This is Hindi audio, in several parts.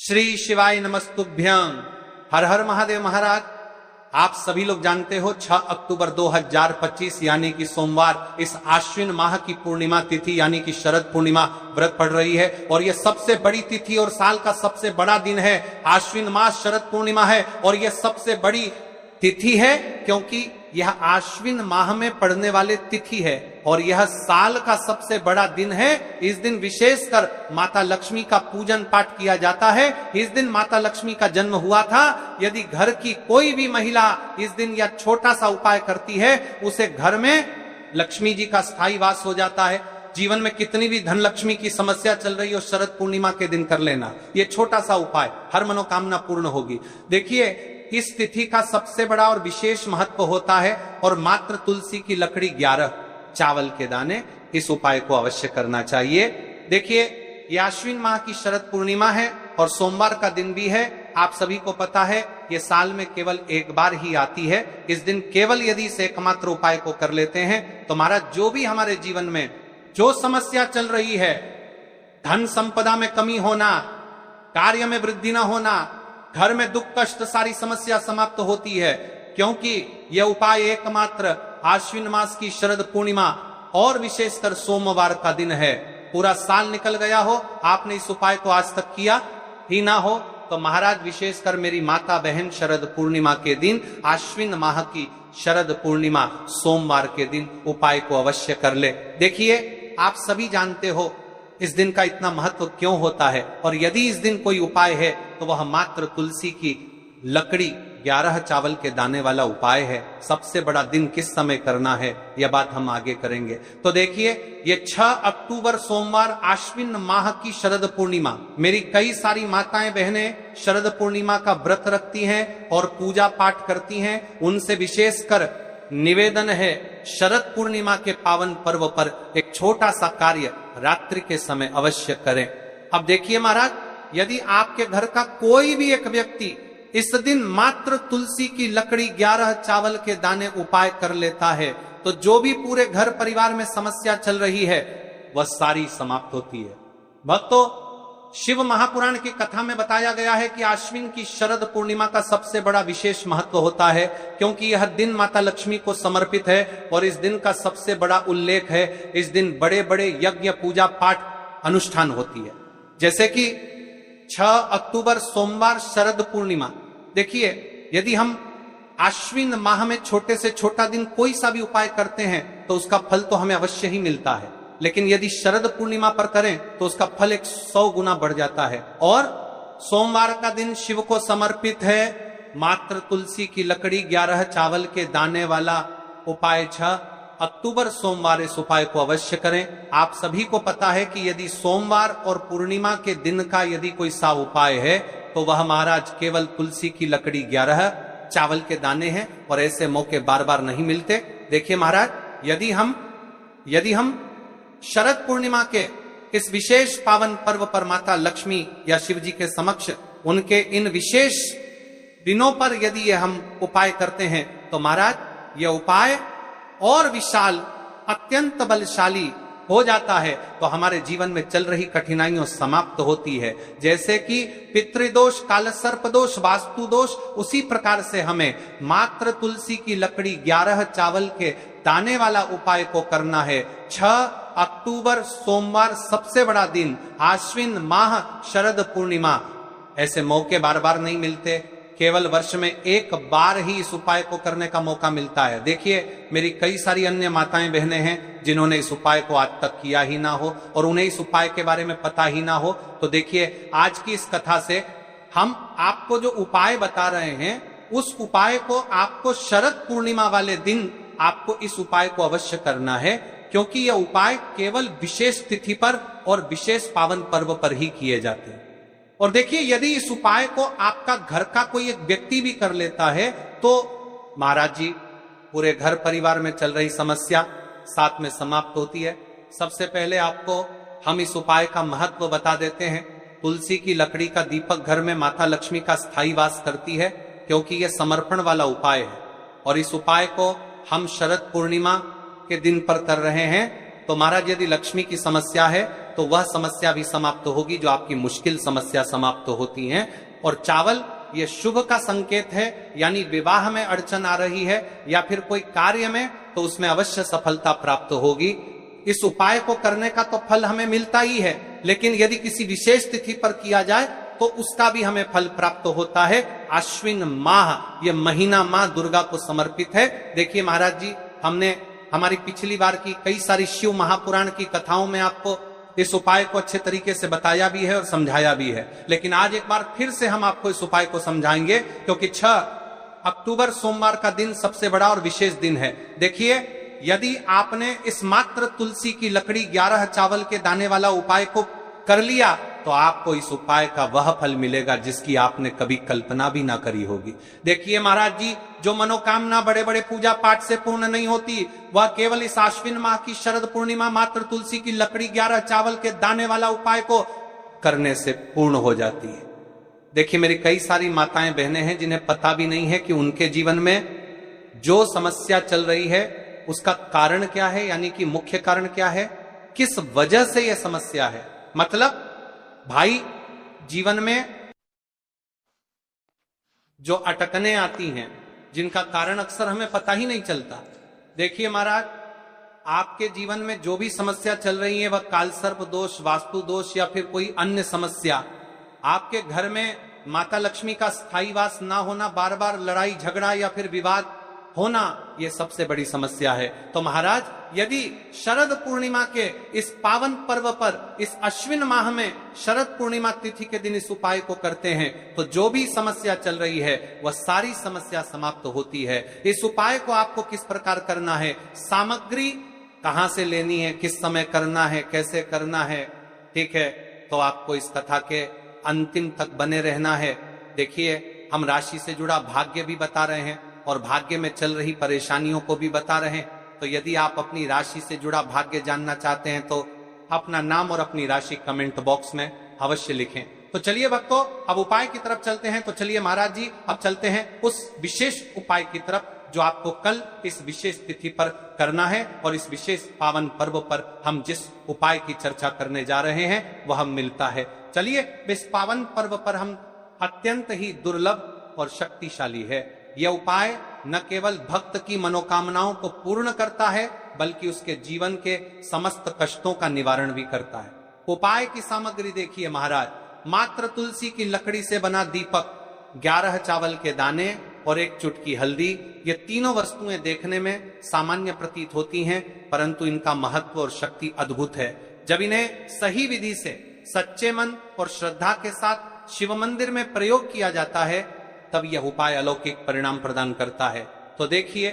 श्री शिवाय नमस्तुभ्यं। हर हर महादेव। महाराज, आप सभी लोग जानते हो 6 अक्टूबर 2025 यानी कि सोमवार इस आश्विन माह की पूर्णिमा तिथि यानी कि शरद पूर्णिमा व्रत पड़ रही है और यह सबसे बड़ी तिथि और साल का सबसे बड़ा दिन है। आश्विन माह शरद पूर्णिमा है और यह सबसे बड़ी तिथि है क्योंकि यह आश्विन माह में पड़ने वाले तिथि है और यह साल का सबसे बड़ा दिन है। इस दिन विशेषकर माता लक्ष्मी का पूजन पाठ किया जाता है। इस दिन माता लक्ष्मी का जन्म हुआ था। यदि घर की कोई भी महिला इस दिन यह छोटा सा उपाय करती है, उसे घर में लक्ष्मी जी का स्थायी वास हो जाता है। जीवन में कितनी भी धन लक्ष्मी की समस्या चल रही हो, शरद पूर्णिमा के दिन कर लेना ये छोटा सा उपाय, हर मनोकामना पूर्ण होगी। देखिए, इस तिथि का सबसे बड़ा और विशेष महत्व होता है और मात्र तुलसी की लकड़ी 11 चावल के दाने, इस उपाय को अवश्य करना चाहिए। देखिए, ये आश्विन माह की शरद पूर्णिमा है और सोमवार का दिन भी है। आप सभी को पता है ये साल में केवल एक बार ही आती है। इस दिन केवल यदि इस एकमात्र उपाय को कर लेते हैं तो महाराज जो भी हमारे जीवन में जो समस्या चल रही है, धन संपदा में कमी होना, कार्य में वृद्धि न होना, घर में दुख कष्ट, सारी समस्या समाप्त होती है क्योंकि यह उपाय एकमात्र आश्विन मास की शरद पूर्णिमा और विशेषकर सोमवार का दिन है। पूरा साल निकल गया हो, आपने इस उपाय को आज तक किया ही ना हो तो महाराज विशेषकर मेरी माता बहन शरद पूर्णिमा के दिन, आश्विन माह की शरद पूर्णिमा सोमवार के दिन उपाय को अवश्य कर ले। देखिए, आप सभी जानते हो इस दिन का इतना महत्व क्यों होता है और यदि इस दिन कोई उपाय है तो वह मात्र तुलसी की लकड़ी 11 चावल के दाने वाला उपाय है। सबसे बड़ा दिन किस समय करना है यह बात हम आगे करेंगे। तो देखिए, ये 6 अक्टूबर सोमवार आश्विन माह की शरद पूर्णिमा, मेरी कई सारी माताएं बहनें शरद पूर्णिमा का व्रत रखती हैं और पूजा पाठ करती हैं। उनसे विशेषकर निवेदन है, शरद पूर्णिमा के पावन पर्व पर एक छोटा सा कार्य रात्रि के समय अवश्य करें। अब देखिए महाराज, यदि आपके घर का कोई भी एक व्यक्ति इस दिन मात्र तुलसी की लकड़ी 11 चावल के दाने उपाय कर लेता है तो जो भी पूरे घर परिवार में समस्या चल रही है वह सारी समाप्त होती है। भक्तों, शिव महापुराण की कथा में बताया गया है कि आश्विन की शरद पूर्णिमा का सबसे बड़ा विशेष महत्व होता है क्योंकि यह दिन माता लक्ष्मी को समर्पित है और इस दिन का सबसे बड़ा उल्लेख है। इस दिन बड़े बड़े यज्ञ पूजा पाठ अनुष्ठान होती है। जैसे कि 6 अक्टूबर सोमवार शरद पूर्णिमा। देखिए, यदि हम आश्विन माह में छोटे से छोटा दिन कोई सा भी उपाय करते हैं तो उसका फल तो हमें अवश्य ही मिलता है, लेकिन यदि शरद पूर्णिमा पर करें तो उसका फल 100 गुना बढ़ जाता है। और सोमवार का दिन शिव को समर्पित है। मात्र तुलसी की लकड़ी 11 चावल के दाने वाला उपाय 6 अक्टूबर सोमवार इस उपाय को अवश्य करें। आप सभी को पता है कि यदि सोमवार और पूर्णिमा के दिन का यदि कोई सा उपाय है तो वह महाराज केवल तुलसी की लकड़ी 11 चावल के दाने हैं और ऐसे मौके बार बार नहीं मिलते। देखिए महाराज, यदि हम शरद पूर्णिमा के इस विशेष पावन पर्व पर माता लक्ष्मी या शिव जी के समक्ष उनके इन विशेष दिनों पर यदि ये हम उपाय करते हैं तो महाराज यह उपाय और विशाल, अत्यंत बलशाली हो जाता है तो हमारे जीवन में चल रही कठिनाइयों समाप्त होती है। जैसे कि पितृदोष, कालसर्प दोष, वास्तु दोष, उसी प्रकार से हमें मात्र तुलसी की लकड़ी 11 चावल के दाने वाला उपाय को करना है। 6 अक्टूबर सोमवार सबसे बड़ा दिन, आश्विन माह शरद पूर्णिमा, ऐसे मौके बार बार नहीं मिलते। केवल वर्ष में एक बार ही इस उपाय को करने का मौका मिलता है। देखिए, मेरी कई सारी अन्य माताएं बहनें हैं जिन्होंने इस उपाय को आज तक किया ही ना हो और उन्हें इस उपाय के बारे में पता ही ना हो। तो देखिए, आज की इस कथा से हम आपको जो उपाय बता रहे हैं उस उपाय को आपको शरद पूर्णिमा वाले दिन आपको इस उपाय को अवश्य करना है क्योंकि यह उपाय केवल विशेष तिथि पर और विशेष पावन पर्व पर ही किए जाते हैं। और देखिए, यदि इस उपाय को आपका घर का कोई एक व्यक्ति भी कर लेता है तो महाराज जी पूरे घर परिवार में चल रही समस्या साथ में समाप्त होती है। सबसे पहले आपको हम इस उपाय का महत्व बता देते हैं। तुलसी की लकड़ी का दीपक घर में माता लक्ष्मी का स्थायी वास करती है क्योंकि यह समर्पण वाला उपाय है और इस उपाय को हम शरद पूर्णिमा के दिन पर कर रहे हैं। तो महाराज, यदि लक्ष्मी की समस्या है तो वह समस्या भी समाप्त होगी जो आपकी मुश्किल समस्या समाप्त होती हैं। और चावल ये शुभ का संकेत है, यानी विवाह में अड़चन आ रही है या फिर कोई कार्य में, तो उसमें अवश्य सफलता प्राप्त होगी। इस उपाय को करने का तो फल हमें मिलता ही है, लेकिन यदि किसी विशेष तिथि पर किया जाए तो उसका भी हमें फल प्राप्त होता है। आश्विन माह, ये महीना मां दुर्गा को समर्पित है। देखिए महाराज जी, हमने हमारी पिछली बार की कई सारी शिव महापुराण की कथाओं में आपको इस उपाय को अच्छे तरीके से बताया भी है और समझाया भी है, लेकिन आज एक बार फिर से हम आपको इस उपाय को समझाएंगे, क्योंकि 6 अक्टूबर सोमवार का दिन सबसे बड़ा और विशेष दिन है। देखिए, यदि आपने इस मात्र तुलसी की लकड़ी 11 चावल के दाने वाला उपाय को कर लिया, तो आपको इस उपाय का वह फल मिलेगा जिसकी आपने कभी कल्पना भी ना करी होगी। देखिए महाराज जी, जो मनोकामना बड़े बड़े पूजा पाठ से पूर्ण नहीं होती, वह केवल इस आश्विन माह की शरद पूर्णिमा मात्र तुलसी की लकड़ी 11 चावल के दाने वाला उपाय को करने से पूर्ण हो जाती है। देखिए, मेरी कई सारी माताएं बहनें हैं जिन्हें पता भी नहीं है कि उनके जीवन में जो समस्या चल रही है उसका कारण क्या है, यानी कि मुख्य कारण क्या है, किस वजह से यह समस्या है। मतलब भाई, जीवन में जो अटकने आती हैं, जिनका कारण अक्सर हमें पता ही नहीं चलता। देखिए महाराज, आपके जीवन में जो भी समस्या चल रही है, वह कालसर्प दोष, वास्तु दोष या फिर कोई अन्य समस्या, आपके घर में माता लक्ष्मी का स्थायी वास ना होना, बार बार लड़ाई झगड़ा या फिर विवाद होना, यह सबसे बड़ी समस्या है। तो महाराज, यदि शरद पूर्णिमा के इस पावन पर्व पर, इस अश्विन माह में शरद पूर्णिमा तिथि के दिन इस उपाय को करते हैं, तो जो भी समस्या चल रही है वह सारी समस्या समाप्त होती है। इस उपाय को आपको किस प्रकार करना है, सामग्री कहां से लेनी है, किस समय करना है, कैसे करना है, ठीक है, तो आपको इस कथा के अंतिम तक बने रहना है। देखिए, हम राशि से जुड़ा भाग्य भी बता रहे हैं और भाग्य में चल रही परेशानियों को भी बता रहे हैं। तो यदि आप अपनी राशि से जुड़ा भाग्य जानना चाहते हैं तो अपना नाम और अपनी राशि कमेंट बॉक्स में अवश्य लिखें। तो चलिए भक्तों, अब उपाय की तरफ चलते हैं। तो चलिए महाराज जी, अब चलते हैं उस विशेष उपाय की तरफ जो आपको कल इस विशेष तिथि पर करना है, और इस विशेष पावन पर्व पर हम जिस उपाय की चर्चा करने जा रहे हैं वह मिलता है। चलिए, इस पावन पर्व पर हम अत्यंत ही दुर्लभ और शक्तिशाली है। यह उपाय न केवल भक्त की मनोकामनाओं को पूर्ण करता है, बल्कि उसके जीवन के समस्त कष्टों का निवारण भी करता है। उपाय की सामग्री देखिए महाराज, मात्र तुलसी की लकड़ी से बना दीपक, 11 चावल के दाने और 1 चुटकी हल्दी। ये तीनों वस्तुएं देखने में सामान्य प्रतीत होती हैं, परंतु इनका महत्व और शक्ति अद्भुत है। जब इन्हें सही विधि से, सच्चे मन और श्रद्धा के साथ शिव मंदिर में प्रयोग किया जाता है, तब यह उपाय अलौकिक परिणाम प्रदान करता है। तो देखिए,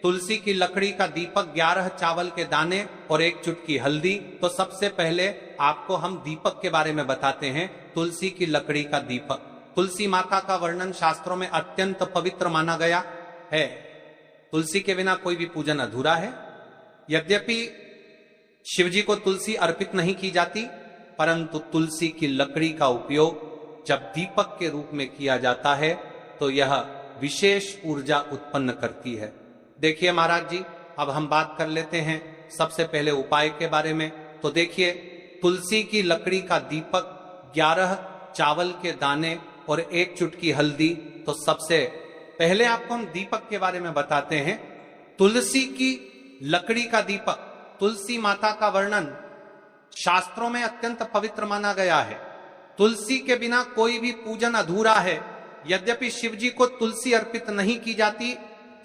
तुलसी की लकड़ी का दीपक, 11 चावल के दाने और 1 चुटकी हल्दी। तो सबसे पहले आपको हम दीपक के बारे में बताते हैं। तुलसी की लकड़ी का दीपक, तुलसी माता का वर्णन शास्त्रों में अत्यंत पवित्र माना गया है। तुलसी के बिना कोई भी पूजन अधूरा है। यद्यपि शिवजी को तुलसी अर्पित नहीं की जाती, परंतु तुलसी की लकड़ी का उपयोग जब दीपक के रूप में किया जाता है तो यह विशेष ऊर्जा उत्पन्न करती है। देखिए महाराज जी, अब हम बात कर लेते हैं सबसे पहले उपाय के बारे में। तो देखिए, तुलसी की लकड़ी का दीपक, 11 चावल के दाने और 1 चुटकी हल्दी। तो सबसे पहले आपको हम दीपक के बारे में बताते हैं। तुलसी की लकड़ी का दीपक, तुलसी माता का वर्णन शास्त्रों में अत्यंत पवित्र माना गया है। तुलसी के बिना कोई भी पूजन अधूरा है। यद्यपि शिवजी को तुलसी अर्पित नहीं की जाती,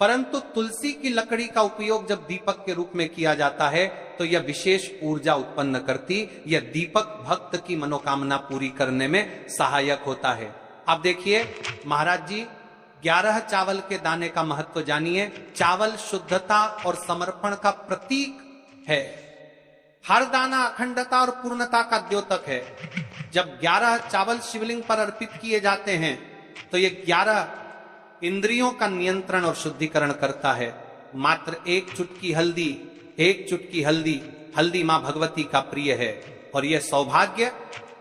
परंतु तुलसी की लकड़ी का उपयोग जब दीपक के रूप में किया जाता है तो यह विशेष ऊर्जा उत्पन्न करती, यह दीपक भक्त की मनोकामना पूरी करने में सहायक होता है। अब देखिए महाराज जी, 11 चावल के दाने का महत्व जानिए। चावल शुद्धता और समर्पण का प्रतीक है। हर दाना अखंडता और पूर्णता का द्योतक है। जब 11 चावल शिवलिंग पर अर्पित किए जाते हैं तो ये 11 इंद्रियों का नियंत्रण और शुद्धिकरण करता है। मात्र 1 चुटकी हल्दी, 1 चुटकी हल्दी, हल्दी मां भगवती का प्रिय है और यह सौभाग्य,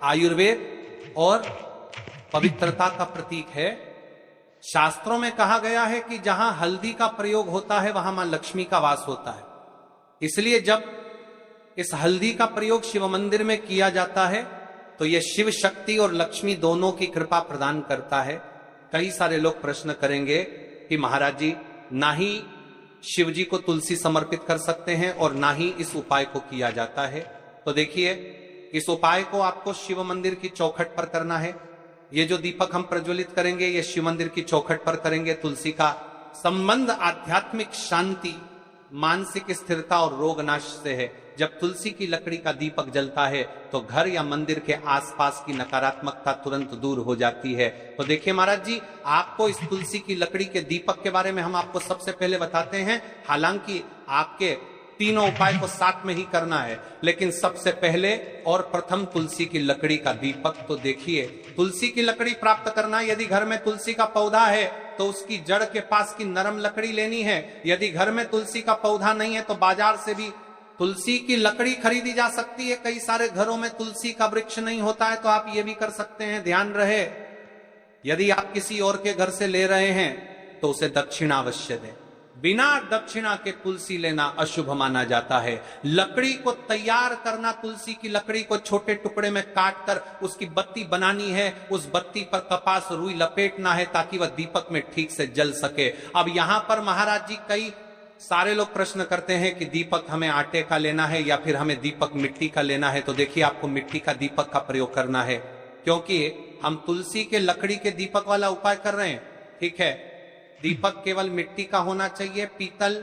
आयुर्वेद और पवित्रता का प्रतीक है। शास्त्रों में कहा गया है कि जहां हल्दी का प्रयोग होता है वहां मां लक्ष्मी का वास होता है। इसलिए जब इस हल्दी का प्रयोग शिव मंदिर में किया जाता है तो यह शिव शक्ति और लक्ष्मी दोनों की कृपा प्रदान करता है। कई सारे लोग प्रश्न करेंगे कि महाराज जी, ना ही शिव जी को तुलसी समर्पित कर सकते हैं और ना ही इस उपाय को किया जाता है। तो देखिए, इस उपाय को आपको शिव मंदिर की चौखट पर करना है। ये जो दीपक हम प्रज्वलित करेंगे ये शिव मंदिर की चौखट पर करेंगे। तुलसी का संबंध आध्यात्मिक शांति, मानसिक स्थिरता और रोग नाश से है। जब तुलसी की लकड़ी का दीपक जलता है तो घर या मंदिर के आसपास की नकारात्मकता तुरंत दूर हो जाती है। तो देखिए महाराज जी, आपको इस तुलसी की लकड़ी के दीपक के बारे में हम आपको सबसे पहले बताते हैं। हालांकि आपके तीनों उपाय को साथ में ही करना है, लेकिन सबसे पहले और प्रथम तुलसी की लकड़ी का दीपक। तो देखिए, तुलसी की लकड़ी प्राप्त करना, यदि घर में तुलसी का पौधा है तो उसकी जड़ के पास की नरम लकड़ी लेनी है। यदि घर में तुलसी का पौधा नहीं है तो बाजार से भी तुलसी की लकड़ी खरीदी जा सकती है। कई सारे घरों में तुलसी का वृक्ष नहीं होता है तो आप ये भी कर सकते हैं। ध्यान रहे, यदि आप किसी और के घर से ले रहे हैं तो उसे दक्षिणा अवश्य दें। बिना दक्षिणा के तुलसी लेना अशुभ माना जाता है। लकड़ी को तैयार करना, तुलसी की लकड़ी को छोटे टुकड़े में काट कर उसकी बत्ती बनानी है। उस बत्ती पर कपास रुई लपेटना है ताकि वह दीपक में ठीक से जल सके। अब यहां पर महाराज जी, कई सारे लोग प्रश्न करते हैं कि दीपक हमें आटे का लेना है या फिर हमें दीपक मिट्टी का लेना है। तो देखिए, आपको मिट्टी का दीपक का प्रयोग करना है, क्योंकि हम तुलसी के लकड़ी के दीपक वाला उपाय कर रहे हैं। ठीक है, दीपक केवल मिट्टी का होना चाहिए। पीतल,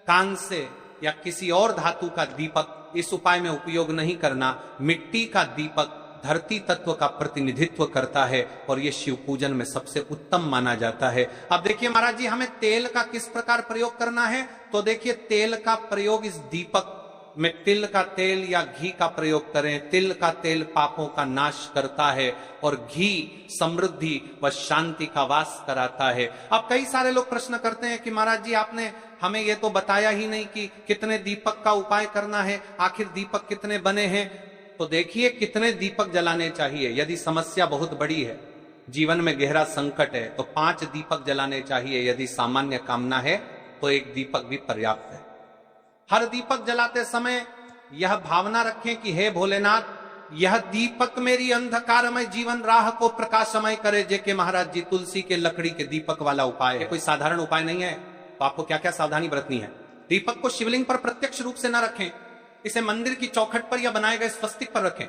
कांस्य या किसी और धातु का दीपक इस उपाय में उपयोग नहीं करना। मिट्टी का दीपक धरती तत्व का प्रतिनिधित्व करता है और यह शिव पूजन में सबसे उत्तम माना जाता है। अब देखिए महाराज जी, हमें तेल का किस प्रकार प्रयोग करना है। तो देखिए, तेल का प्रयोग इस दीपक में तिल का तेल या घी का प्रयोग करें। तिल का तेल पापों का नाश करता है और घी समृद्धि व शांति का वास कराता है। अब कई सारे लोग प्रश्न करते हैं कि महाराज जी, आपने हमें यह तो बताया ही नहीं कि कितने दीपक का उपाय करना है, आखिर दीपक कितने बने हैं। तो देखिए, कितने दीपक जलाने चाहिए। यदि समस्या बहुत बड़ी है, जीवन में गहरा संकट है, तो 5 दीपक जलाने चाहिए। यदि सामान्य कामना है तो 1 दीपक भी पर्याप्त है। हर दीपक जलाते समय यह भावना रखें कि हे भोलेनाथ, यह दीपक मेरी अंधकारमय जीवन राह को प्रकाशमय करे। जेके महाराज जी, तुलसी के लकड़ी के दीपक वाला उपाय है, कोई साधारण उपाय नहीं है। तो आपको क्या क्या सावधानी बरतनी है। दीपक को शिवलिंग पर प्रत्यक्ष रूप से न रखें, इसे मंदिर की चौखट पर या बनाए गए स्वस्तिक पर रखें।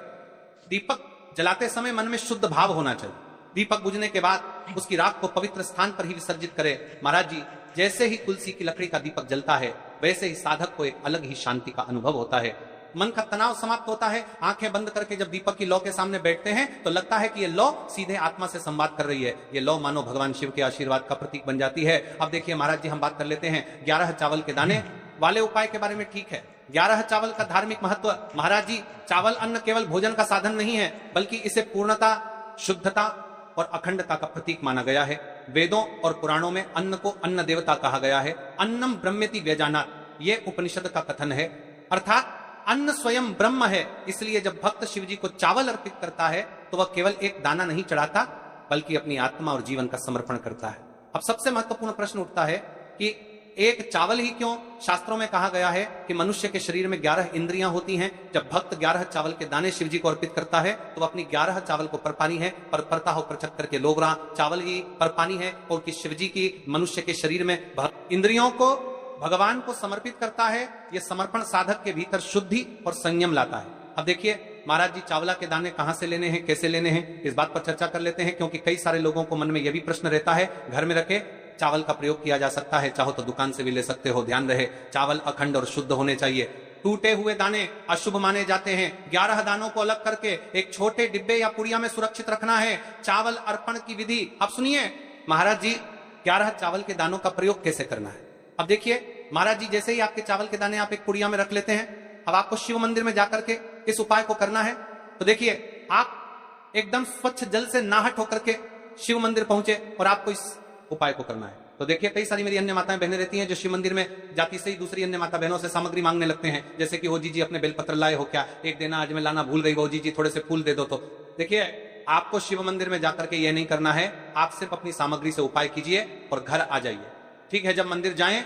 दीपक जलाते समय मन में शुद्ध भाव होना चाहिए। दीपक बुझने के बाद उसकी राख को पवित्र स्थान पर ही विसर्जित करें। महाराज जी, जैसे ही तुलसी की लकड़ी का दीपक जलता है वैसे ही साधक को एक अलग ही शांति का अनुभव होता है। मन का तनाव समाप्त होता है। आंखें बंद करके जब दीपक की लौ के सामने बैठते हैं तो लगता है कि ये लौ सीधे आत्मा से संवाद कर रही है। ये लौ मानो भगवान शिव के आशीर्वाद का प्रतीक बन जाती है। अब देखिए महाराज जी, हम बात कर लेते हैं 11 चावल के दाने वाले उपाय के बारे में। ठीक है, 11 चावल का धार्मिक महत्व। महाराज जी, चावल अन्न केवल भोजन का साधन नहीं है, बल्कि इसे पूर्णता, शुद्धता और अखंडता का प्रतीक माना गया है। वेदों और पुराणों में अन्न को अन्न देवता कहा गया है। अन्नम ब्रह्मेति व्यजानात्, ये उपनिषद का कथन है। अर्थात अन्न स्वयं ब्रह्म है। इसलिए जब भक्त शिव जी को चावल अर्पित करता है तो वह केवल एक दाना नहीं चढ़ाता, बल्कि अपनी आत्मा और जीवन का समर्पण करता है। अब सबसे महत्वपूर्ण प्रश्न उठता है कि एक चावल ही क्यों। शास्त्रों में कहा गया है कि मनुष्य के शरीर में 11 इंद्रियां होती हैं। जब भक्त 11 चावल के दाने शिव जी को अर्पित करता है तो वह अपनी 11 चावल को परपानी है, परता हो प्रचक करके लोगरा चावल ही परपानी है, और कि शिव जी की मनुष्य के शरीर में इंद्रियों को भगवान को समर्पित करता है। यह समर्पण साधक के भीतर शुद्धि और संयम लाता है। अब देखिए महाराज जी, चावला के दाने कहां से लेने हैं, कैसे लेने हैं, इस बात पर चर्चा कर लेते हैं। क्योंकि कई सारे लोगों को मन में यह भी प्रश्न रहता है। घर में रखे चावल का प्रयोग किया जा सकता है, चाहो तो दुकान से भी ले सकते हो। ध्यान रहे, चावल अखंड और शुद्ध होने चाहिए। टूटे हुए दाने अशुभ माने जाते हैं। 11 दानों को अलग करके एक छोटे डिब्बे या पुड़िया में सुरक्षित रखना है। चावल अर्पण की विधि अब सुनिए महाराज जी, 11 चावल के दानों का प्रयोग कैसे करना है। अब देखिए महाराज जी, जैसे ही आपके चावल के दाने आप एक पुड़िया में रख लेते हैं, अब आपको शिव मंदिर में जाकर के इस उपाय को करना है। तो देखिए, आप एकदम स्वच्छ जल से नाहट होकर के शिव मंदिर पहुंचे और आपको इस उपाय को करना है। तो देखिए, कई सारी मेरी अन्य माताएं बहनें रहती हैं जो शिव मंदिर में जाती से ही दूसरी अन्य माता बहनों से सामग्री मांगने लगते हैं। जैसे कि वो जी अपने बेलपत्र लाए हो क्या, एक देना, आज मैं लाना भूल गई, वो जी थोड़े से फूल दे दो। तो देखिए, आपको शिव मंदिर में जाकर के ये नहीं करना है। आप सिर्फ अपनी सामग्री से उपाय कीजिए और घर आ जाइए। ठीक है, जब मंदिर जाएं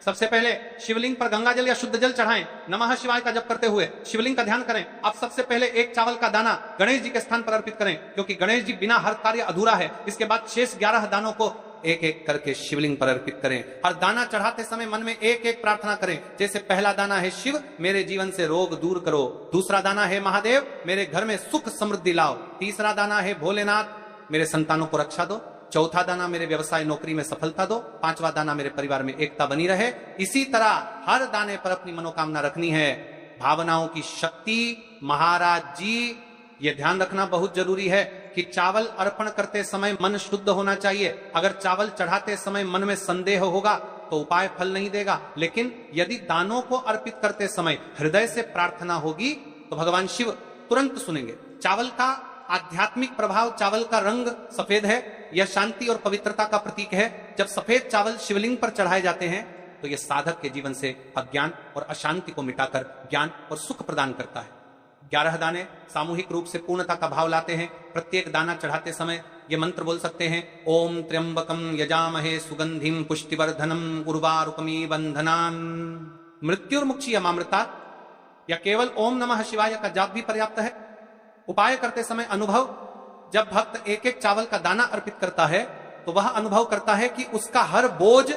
सबसे पहले शिवलिंग पर गंगा जल या शुद्ध जल चढ़ाएं, नमः शिवाय का जप करते हुए शिवलिंग का ध्यान करें। अब सबसे पहले एक चावल का दाना गणेश जी के स्थान पर अर्पित करें, क्योंकि गणेश जी बिना हर कार्य अधूरा है। इसके बाद शेष 11 दानों को एक एक करके शिवलिंग पर अर्पित करें। हर दाना चढ़ाते समय मन में एक एक प्रार्थना करें, जैसे पहला दाना है शिव मेरे जीवन से रोग दूर करो, दूसरा दाना है महादेव मेरे घर में सुख समृद्धि लाओ, तीसरा दाना है भोलेनाथ मेरे संतानों को रक्षा दो, चौथा दाना मेरे व्यवसाय नौकरी में सफलता दो, पांचवा दाना मेरे परिवार में एकता बनी रहे। इसी तरह हर दाने पर अपनी मनोकामना रखनी है। भावनाओं की शक्ति, महाराज जी ये ध्यान रखना बहुत जरूरी है कि चावल अर्पण करते समय मन शुद्ध होना चाहिए। अगर चावल चढ़ाते समय मन में संदेह होगा तो उपाय फल नहीं देगा, लेकिन यदि दानों को अर्पित करते समय हृदय से प्रार्थना होगी तो भगवान शिव तुरंत सुनेंगे। चावल का आध्यात्मिक प्रभाव, चावल का रंग सफेद है, यह शांति और पवित्रता का प्रतीक है। जब सफेद चावल शिवलिंग पर चढ़ाए जाते हैं तो यह साधक के जीवन से अज्ञान और अशांति को मिटाकर ज्ञान और सुख प्रदान करता है। 11 दाने सामूहिक रूप से पूर्णता का भाव लाते हैं। प्रत्येक दाना चढ़ाते समय ये मंत्र बोल सकते हैं, ओम त्र्यंबकम यजामहे सुगंधिम पुष्टिवर्धनम उर्वारुकमी बंधनान मृत्युर्मुक्षीयमामृता, या केवल ओम नमः शिवाय का जाप भी पर्याप्त है। उपाय करते समय अनुभव, जब भक्त एक एक चावल का दाना अर्पित करता है तो वह अनुभव करता है कि उसका हर बोझ,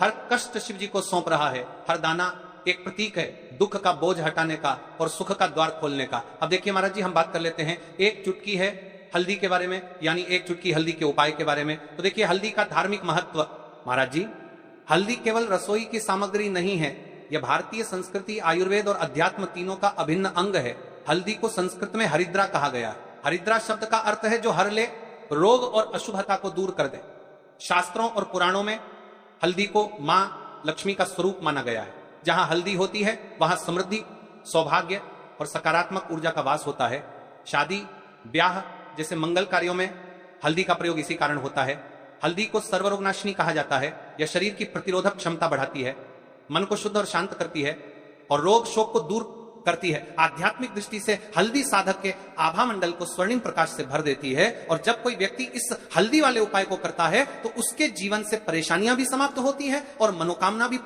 हर कष्ट शिव जी को सौंप रहा है। हर दाना एक प्रतीक है दुख का बोझ हटाने का और सुख का द्वार खोलने का। अब देखिए महाराज जी, हम बात कर लेते हैं एक चुटकी है हल्दी के बारे में, यानी एक चुटकी हल्दी के उपाय के बारे में। तो देखिए हल्दी का धार्मिक महत्व। महाराज जी, हल्दी केवल रसोई की सामग्री नहीं है, यह भारतीय संस्कृति, आयुर्वेद और अध्यात्म तीनों का अभिन्न अंग है। हल्दी को संस्कृत में हरिद्रा कहा गया। हरिद्रा शब्द का अर्थ है जो हर ले, रोग और अशुभता को दूर कर दे। शास्त्रों और पुराणों में हल्दी को मां लक्ष्मी का स्वरूप माना गया है। जहां हल्दी होती है वहां समृद्धि, सौभाग्य और सकारात्मक ऊर्जा का वास होता है। शादी, ब्याह जैसे मंगल कार्यों में हल्दी का प्रयोग इसी कारण होता है। हल्दी को सर्वरोगनाशिनी कहा जाता है। यह शरीर की प्रतिरोधक क्षमता बढ़ाती है, मन को शुद्ध और शांत करती है और रोग शोक को दूर करती है। आध्यात्मिक दृष्टि से हल्दी साधक के आभा मंडल को स्वर्णिम प्रकाश से भर देती है, और जब कोई व्यक्ति इस हल्दी वाले उपाय को करता है तो उसके जीवन से परेशानियां भी समाप्त होती है और मनोकामना भी